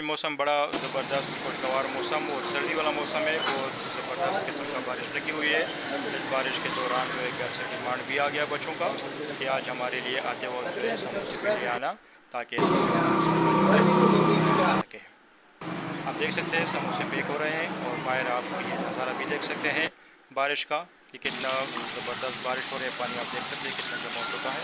मौसम बड़ा ज़बरदस्त खुशगवार मौसम और सर्दी वाला मौसम है। बहुत ज़बरदस्त किस्म का बारिश लगी हुई है। इस बारिश के दौरान जो है घर से डिमांड भी आ गया बच्चों का कि आज हमारे लिए आते वक्त जो है समोसे भी ले आना, ताकि सर्दी वाला मौसम का जो है मज़ा ले सके। आप देख सकते हैं समोसे बेक हो रहे हैं और बाहर आप ये नज़ारा भी देख सकते हैं बारिश का कि कितना ज़बरदस्त बारिश हो रही है। पानी आप देख सकते हैं कितना जमा हो चुका है।